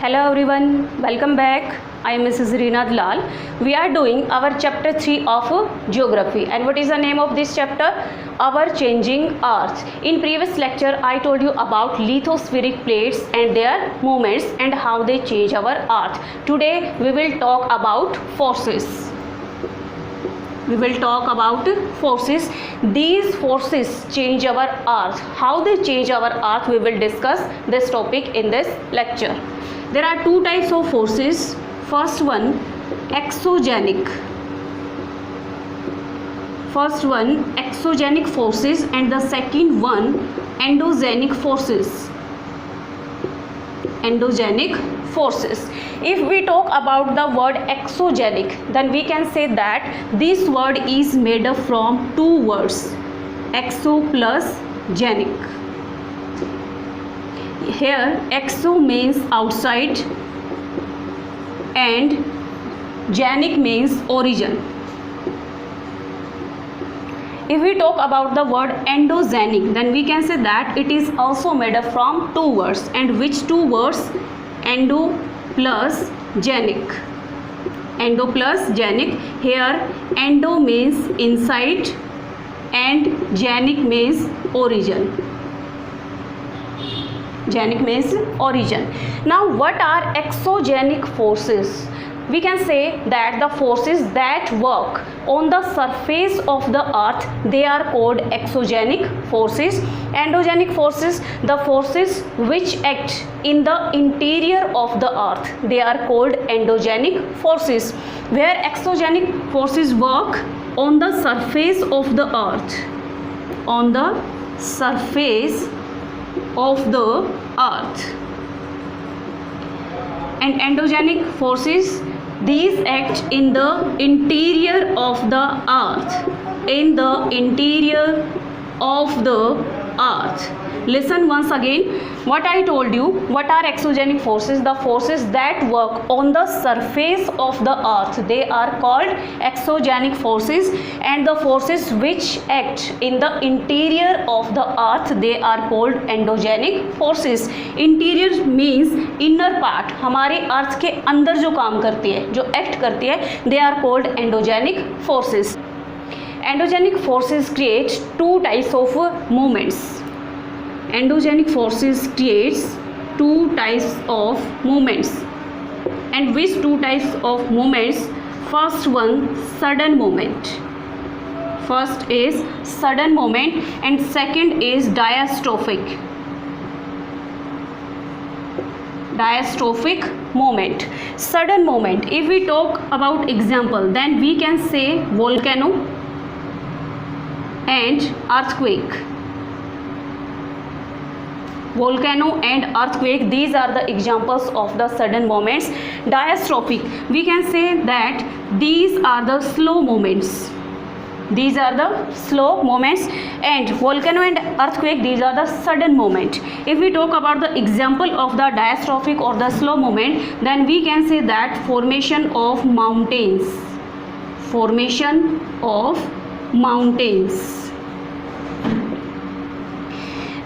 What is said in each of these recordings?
Hello everyone, welcome back. I am Mrs. Reena Dalal. We are doing our chapter 3 of geography. And what is the name of this chapter? Our changing earth. In previous lecture I told you about lithospheric plates and their movements and how they change our earth. Today we will talk about forces. We will talk about forces. These forces change our earth. How they change our earth, we will discuss this topic in this lecture. There are two types of forces. First one, exogenic. First one, exogenic forces, and the second one, endogenic forces. Endogenic forces. If we talk about the word exogenic, then we can say that this word is made up from two words, exo plus genic. Here exo means outside and genic means origin. If we talk about the word endogenic, then we can say that it is also made up from two words. And which two words? Endo plus genic. Endo plus genic. Here endo means inside and genic means origin. Genic means origin. Now what are exogenic forces? We can say that the forces that work on the surface of the earth, they are called exogenic forces. Endogenic forces, the forces which act in the interior of the earth, they are called endogenic forces. Where exogenic forces work on the surface of the earth, on the surface of the earth, and endogenic forces, these act in the interior of the earth, in the interior of the earth. Listen once again what I told you. What are exogenic forces? The forces that work on the surface of the earth, they are called exogenic forces, and the forces which act in the interior of the earth, they are called endogenic forces. Interior means inner part, हमारे earth के अंदर जो काम करती है, जो act करती है, they are called endogenic forces. Endogenic forces create two types of movements. Endogenic forces creates two types of movements. And which two types of movements? First one, sudden movement. First is sudden movement and second is diastrophic. Diastrophic movement. Sudden movement, if we talk about example, then we can say volcano and earthquake. Volcano and earthquake, these are the examples of the sudden movements. Diastrophic, we can say that these are the slow movements. These are the slow movements, and volcano and earthquake, these are the sudden movement. If we talk about the example of the diastrophic or the slow movement, then we can say that formation of mountains. Formation of mountains.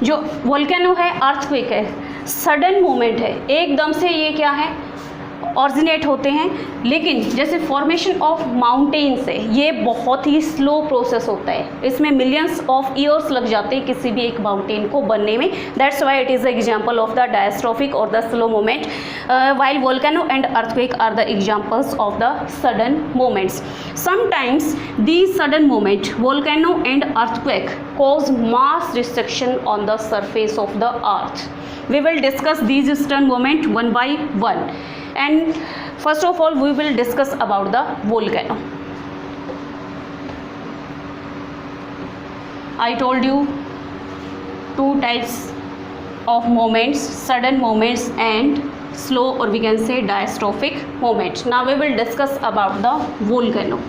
जो volcano है, earthquake है, sudden movement है, एकदम से ये क्या है, originate होते हैं. लेकिन जैसे फॉर्मेशन ऑफ माउंटेन्स है, ये बहुत ही स्लो प्रोसेस होता है, इसमें मिलियंस ऑफ ईयर्स लग जाते हैं किसी भी एक माउंटेन को बनने में. That's why it is the example of the diastrophic और the slow movement, while volcano and earthquake are the examples of the sudden movements. Sometimes these sudden movement, volcano and earthquake, cause mass destruction on the surface of the earth. We will discuss these sudden movement one by one. And first of all, we will discuss about the volcano. I told you two types of movements, sudden movements and slow, or we can say diastrophic movement. Now we will discuss about the volcano.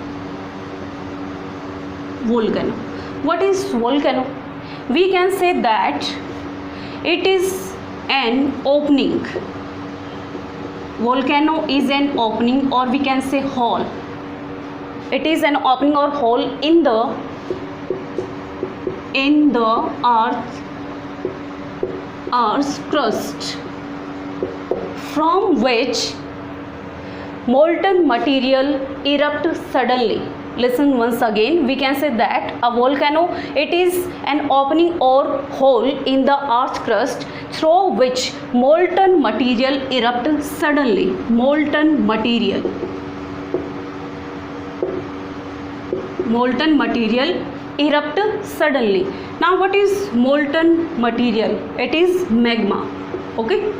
Volcano. What is volcano? We can say that it is an opening. Volcano is an opening, or we can say hole. It is an opening or hole in the earth's crust from which molten material erupt suddenly. Listen once again, we can say that a volcano, it is an opening or hole in the earth crust through which molten material erupt suddenly. Molten material erupt suddenly. Now what is molten material? It is magma. Okay,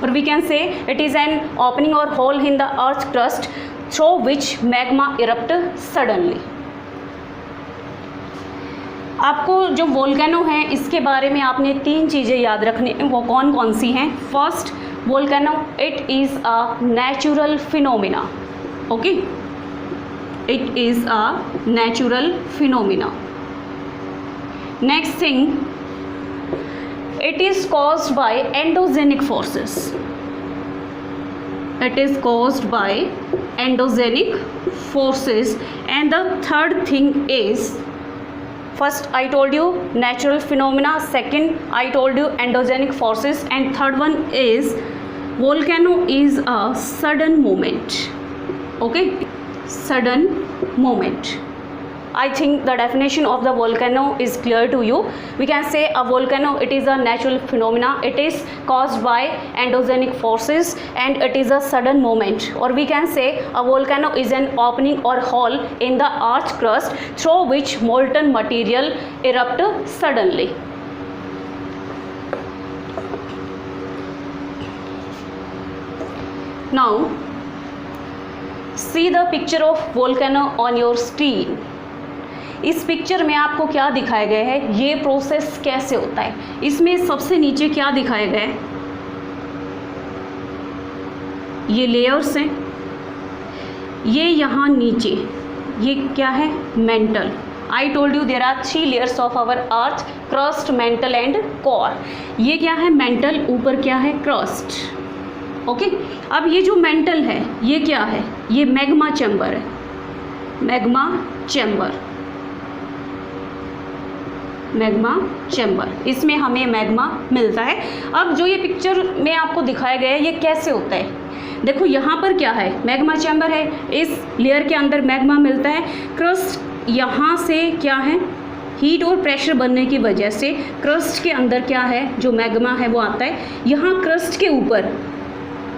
or we can say it is an opening or hole in the earth crust through which magma erupt suddenly. आपको जो volcano है इसके बारे में आपने 3 चीज़ें याद रखनी, वो कौन कौन सी हैं? First, volcano it is a natural phenomena. Okay, it is a natural phenomena. Next thing, it is caused by endogenic forces. It is caused by endogenic forces. And the third thing is, first I told you natural phenomena, second I told you endogenic forces, and third one is volcano is a sudden movement. Okay, sudden movement. I think the definition of the volcano is clear to you. We can say a volcano, it is a natural phenomena. It is caused by endogenic forces and it is a sudden movement. Or we can say a volcano is an opening or hole in the earth crust through which molten material erupt suddenly. Now, see the picture of volcano on your screen. इस picture में आपको क्या दिखाया गया है, ये process कैसे होता है. इसमें सबसे नीचे क्या दिखाया गया है, ये लेयर्स हैं, ये यहाँ नीचे ये क्या है, mantle. I told you there are 3 layers of our earth, crust, mantle and core. ये क्या है, मेंटल, ऊपर क्या है, क्रस्ट. ओके, अब ये जो मेंटल है ये क्या है, ये मैग्मा चैम्बर है. मैग्मा चैम्बर, मैग्मा चैम्बर, इसमें हमें मैग्मा मिलता है. अब जो ये पिक्चर में आपको दिखाया गया है ये कैसे होता है, देखो यहाँ पर क्या है, मैग्मा चैम्बर है, इस लेयर के अंदर मैग्मा मिलता है. क्रस्ट यहाँ से क्या है, हीट और प्रेशर बनने की वजह से क्रस्ट के अंदर क्या है, जो मैग्मा है वो आता है. यहाँ क्रस्ट के ऊपर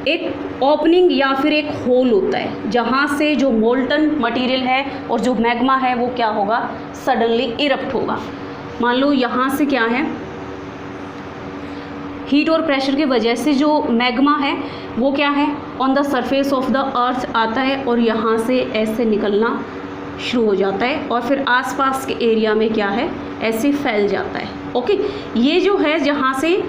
एक ओपनिंग या फिर एक होल होता है जहाँ से जो मोल्टन मटेरियल है और जो मैग्मा है वो क्या होगा, सडनली इरप्ट होगा. मान लो यहाँ से क्या है, हीट और प्रेशर की वजह से जो मैग्मा है वो क्या है, on the surface of the अर्थ आता है और यहाँ से ऐसे निकलना शुरू हो जाता है और फिर आसपास के एरिया में क्या है, ऐसे फैल जाता है. ओके, ये जो है जहाँ से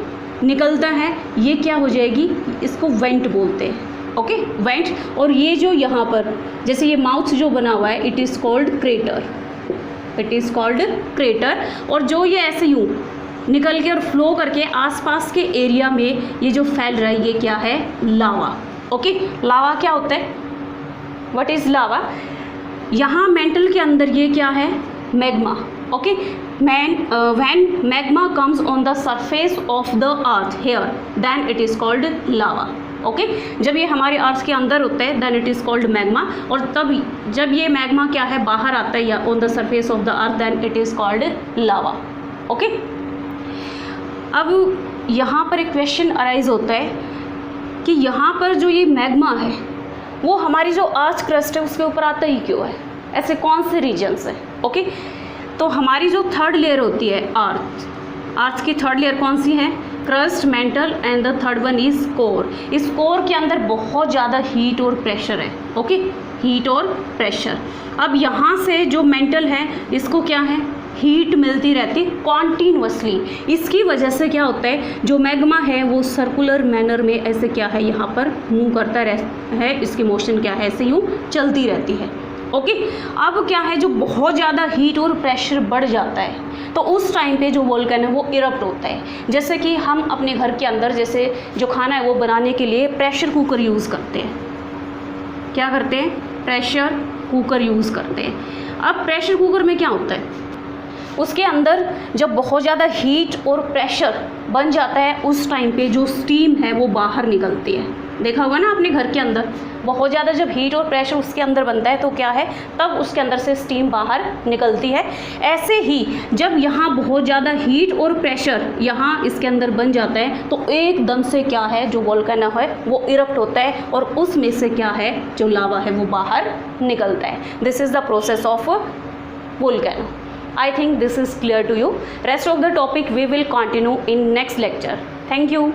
निकलता है ये क्या हो जाएगी, इसको वेंट बोलते हैं. Okay, went. और ये जो यहाँ पर जैसे ये माउथ जो बना हुआ है, it is called crater. It is called crater. और जो ये ऐसे यूँ निकल के और फ्लो करके आसपास के एरिया में ये जो फैल रहा है ये क्या है, लावा. ओके, लावा क्या होता है, व्हाट इज़ लावा. यहाँ मेंटल के अंदर ये क्या है, magma. Okay, when magma comes on the surface of the earth here, then it is called lava. Okay, जब ये हमारे अर्थ के अंदर होता है then it is called magma. और तब जब ये मैग्मा क्या है, बाहर आता है या on the surface of the earth, then it is called lava. Okay, अब यहाँ पर एक क्वेश्चन अराइज होता है कि यहाँ पर जो ये मैग्मा है वो हमारी जो अर्थ क्रस्ट है उसके ऊपर आता ही क्यों है, ऐसे कौन से रीजन्स है. ओके, तो हमारी जो थर्ड लेयर होती है अर्थ की थर्ड लेयर कौन सी है, crust, mantle and the third one is core. इस कोर के अंदर बहुत ज़्यादा हीट और प्रेशर है. ओके, हीट और प्रेशर. अब यहाँ से जो मेंटल है इसको क्या है, हीट मिलती रहती कॉन्टीन्यूअसली. इसकी वजह से क्या होता है, जो मैग्मा है वो सर्कुलर मैनर में ऐसे क्या है, यहाँ पर मूव करता रहता है, इसकी मोशन क्या है, ऐसे यूँ चलती रहती है. ओके, अब क्या है, जो बहुत ज़्यादा हीट और प्रेशर बढ़ जाता है तो उस टाइम पे जो वोल्केनो वो इरप्ट होता है. जैसे कि हम अपने घर के अंदर जैसे जो खाना है वो बनाने के लिए प्रेशर कुकर यूज़ करते हैं. क्या करते हैं, प्रेशर कुकर यूज़ करते हैं. अब प्रेशर कुकर में क्या होता है, उसके अंदर जब बहुत ज़्यादा हीट और प्रेशर बन जाता है उस टाइम पे जो स्टीम है वो बाहर निकलती है। देखा होगा ना आपने घर के अंदर बहुत ज़्यादा जब हीट और प्रेशर उसके अंदर बनता है तो क्या है, तब उसके अंदर से स्टीम बाहर निकलती है। ऐसे ही जब यहाँ बहुत ज़्यादा हीट और प्रेशर यहाँ इसके अंदर बन जाता है तो एकदम से क्या है, जो वोल्केनो है वो इरप्ट होता है और उसमें से क्या है, जो लावा है वो बाहर निकलता है। This is the process of volcano. I think this is clear to you. Rest of the topic we will continue in next lecture. Thank you.